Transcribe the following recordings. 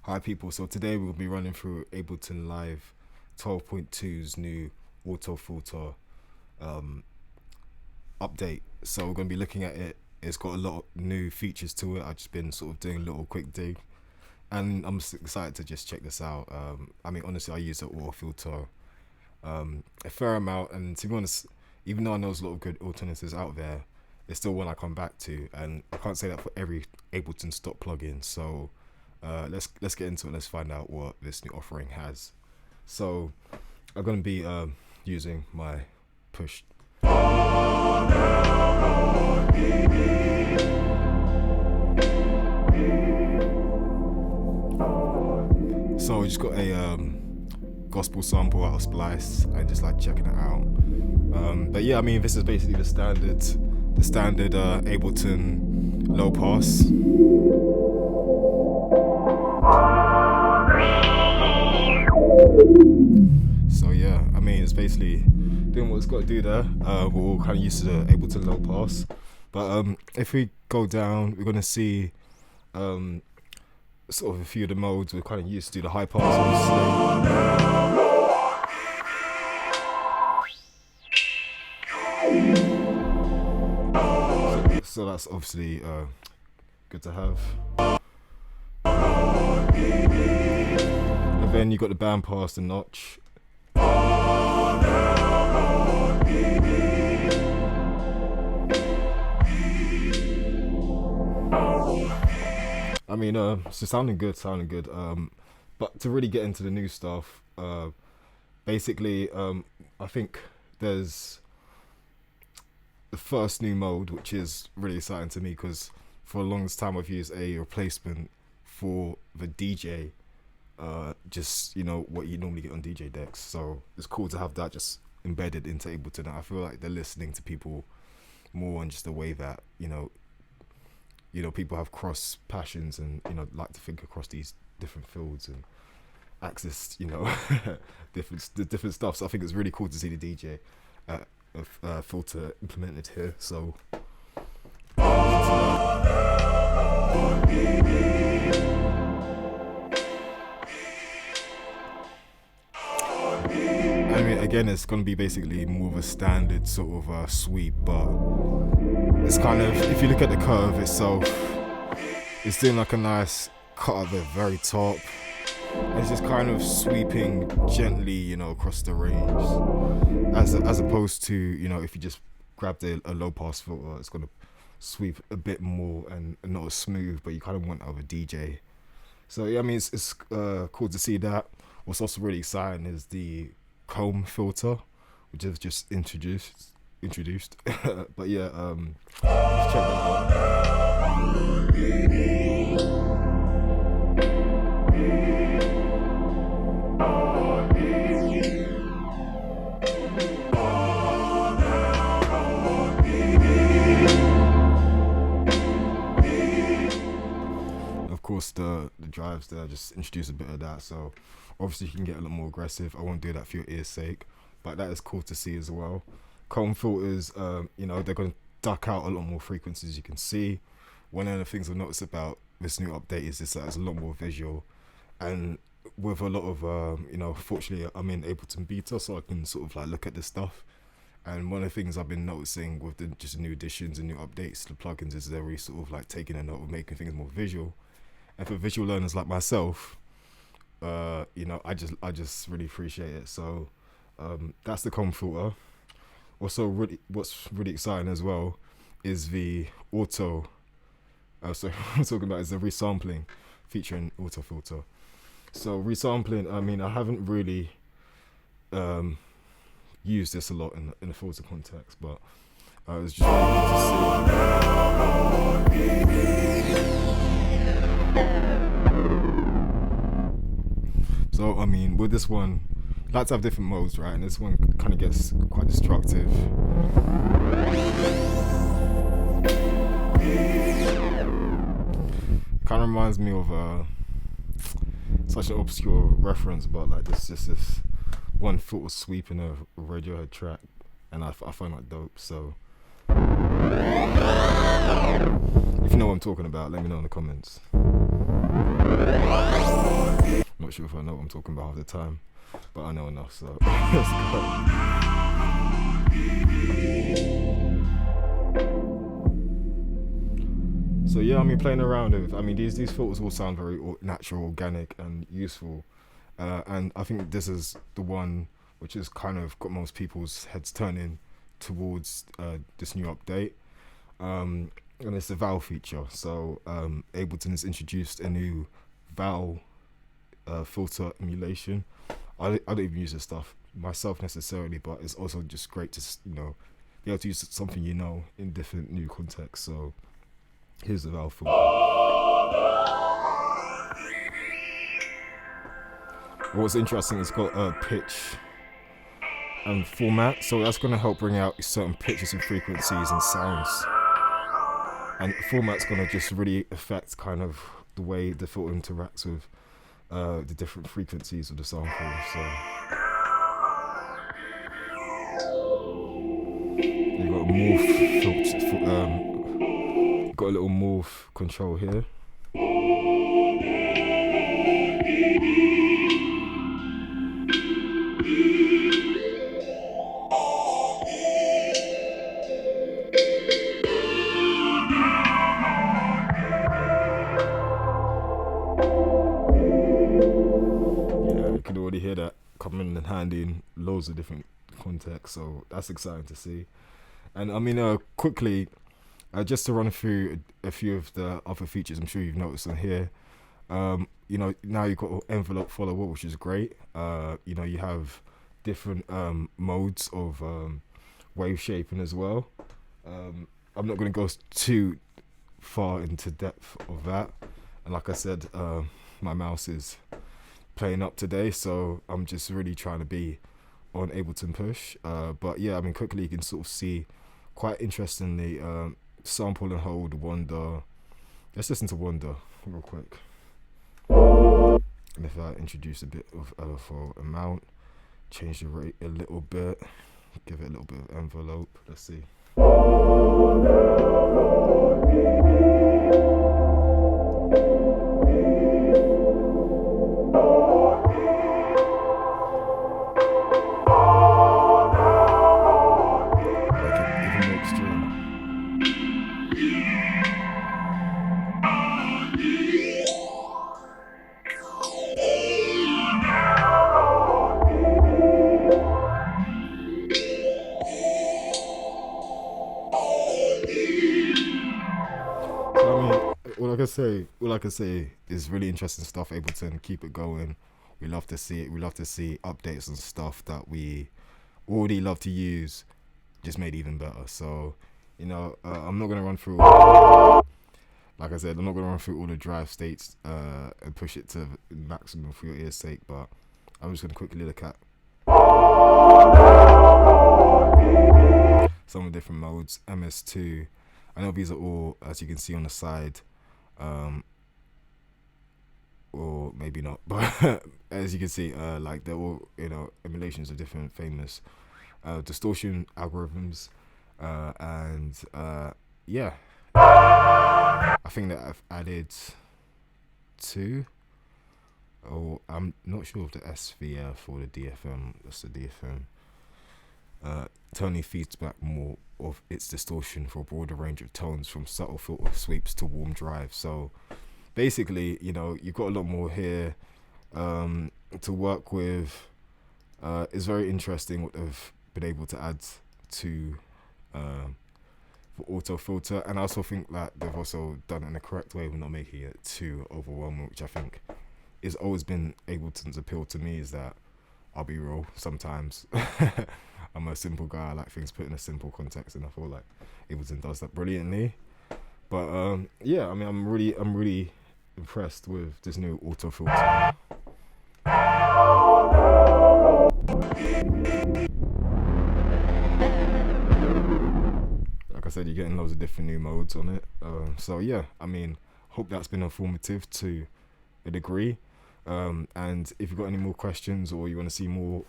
Hi people, so today we'll be running through Ableton Live 12.2's new auto filter update. So we're going to be looking at it. It's got a lot of new features to it. I've just been sort of doing a little quick dig and I'm just excited to just check this out. I mean, honestly, I use the auto filter a fair amount, and to be honest, even though I know there's a lot of good alternatives out there, it's still one I come back to, and I can't say that for every Ableton stock plugin. So let's get into it. Let's find out what this new offering has. So I'm going to be using my push. So we just got a gospel sample out of Splice and just like checking it out. But yeah, I mean, this is basically the standard Ableton low pass. So yeah, I mean, it's basically doing what it's got to do there. We're all kind of used to the Ableton low pass, but if we go down, we're gonna see sort of a few of the modes. We're kind of used to the high pass, obviously. So that's obviously good to have. And then you got the band pass, the notch. I mean, so sounding good. But to really get into the new stuff, basically, I think there's the first new mode, which is really exciting to me because for the longest time I've used a replacement for the DJ, just, you know, what you normally get on DJ decks. So it's cool to have that just embedded into Ableton. I feel like they're listening to people more on just the way that, you know, people have cross passions and, you know, like to think across these different fields and access, you know, different stuff. So I think it's really cool to see the DJ filter implemented here. So I mean, again, it's going to be basically more of a standard sort of sweep, but it's kind of, if you look at the curve itself, it's doing like a nice cut at the very top. It's just kind of sweeping gently, you know, across the range, as opposed to, you know, if you just grabbed a low pass filter, it's going to sweep a bit more and not as smooth, but you kind of want out of a DJ. So yeah, I mean, it's cool to see that. What's also really exciting is the comb filter, which is just introduced. But yeah, let's check that out. Of course, the drives there just introduce a bit of that, so obviously you can get a lot more aggressive. I won't do that for your ear's sake, but that is cool to see as well. Comb filters, you know, they're going to duck out a lot more frequencies. You can see one of the things I've noticed about this new update is that it's a lot more visual, and with a lot of you know, fortunately I'm in Ableton beta, so I can sort of like look at this stuff. And one of the things I've been noticing with just the new additions and new updates to the plugins is they're really sort of like taking a note of making things more visual. And for visual learners like myself, you know, I just really appreciate it. So that's the comb filter. Also, what's really exciting as well is the auto. So I'm talking about is the resampling feature in auto filter. So resampling, I mean, I haven't really used this a lot in a filter context, but it was just really good to see. So I mean, with this one, I like to have different modes, right? And this one kind of gets quite destructive. Kind of reminds me of such an obscure reference, but like this one filter sweep in a Radiohead track, and I find that dope. So if you know what I'm talking about, let me know in the comments. not sure if I know what I'm talking about half the time, but I know enough, so let's go. So yeah, I mean, playing around with, I mean, these filters all sound very natural, organic, and useful. And I think this is the one which has kind of got most people's heads turning towards this new update. And it's the Val feature. So Ableton has introduced a new Val filter emulation. I don't even use this stuff myself necessarily, but it's also just great to be able to use something in different new contexts. So here's the Val filter. What's interesting, it's got a pitch and format, so that's going to help bring out certain pitches and frequencies and sounds. And format's going to just really affect kind of the way the filter interacts with the different frequencies of the sample. So you got a morph filter, got a little morph control here. You can already hear that coming in handy in loads of different contexts, so that's exciting to see. And I mean, quickly, just to run through a few of the other features I'm sure you've noticed on here. Now you've got envelope follower, which is great. You have different modes of wave shaping as well. I'm not going to go too far into depth of that, and like I said, my mouse is playing up today, so I'm just really trying to be on Ableton push. But yeah, I mean, quickly you can sort of see quite interestingly sample and hold Wonder. Let's listen to Wonder real quick. And if I introduce a bit of LFO amount, change the rate a little bit, give it a little bit of envelope, let's see. All I can say is really interesting stuff. Ableton, keep it going. We love to see it. We love to see updates and stuff that we already love to use, just made even better. So, I'm not gonna run through. Like I said, I'm not gonna run through all the drive states and push it to maximum for your ear's sake. But I'm just gonna quickly look at some of the different modes. MS2. I know these are all, as you can see on the side. Or maybe not, but as you can see, like they're all emulations of different famous distortion algorithms, and yeah, I think that I've added two. Oh, I'm not sure of the SVF or the DFM. That's the DFM. Tony feeds back more of its distortion for a broader range of tones, from subtle filter sweeps to warm drive. So basically, you've got a lot more here to work with. It's very interesting what they've been able to add to for auto filter, and I also think that they've also done it in the correct way of not making it too overwhelming, which I think has always been Ableton's appeal to me, is that I'll be real, sometimes I'm a simple guy. I like things put in a simple context, and I feel like Ableton does that brilliantly. But yeah, I mean, I'm really impressed with this new auto filter. Like I said, you're getting loads of different new modes on it. So yeah, I mean, hope that's been informative to a degree. And if you've got any more questions or you want to see more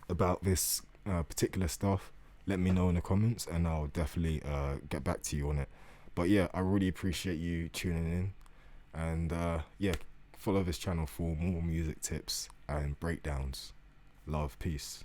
about this particular stuff, let me know in the comments, and I'll definitely get back to you on it. But yeah, I really appreciate you tuning in, and yeah, Follow this channel for more music tips and breakdowns. Love, peace.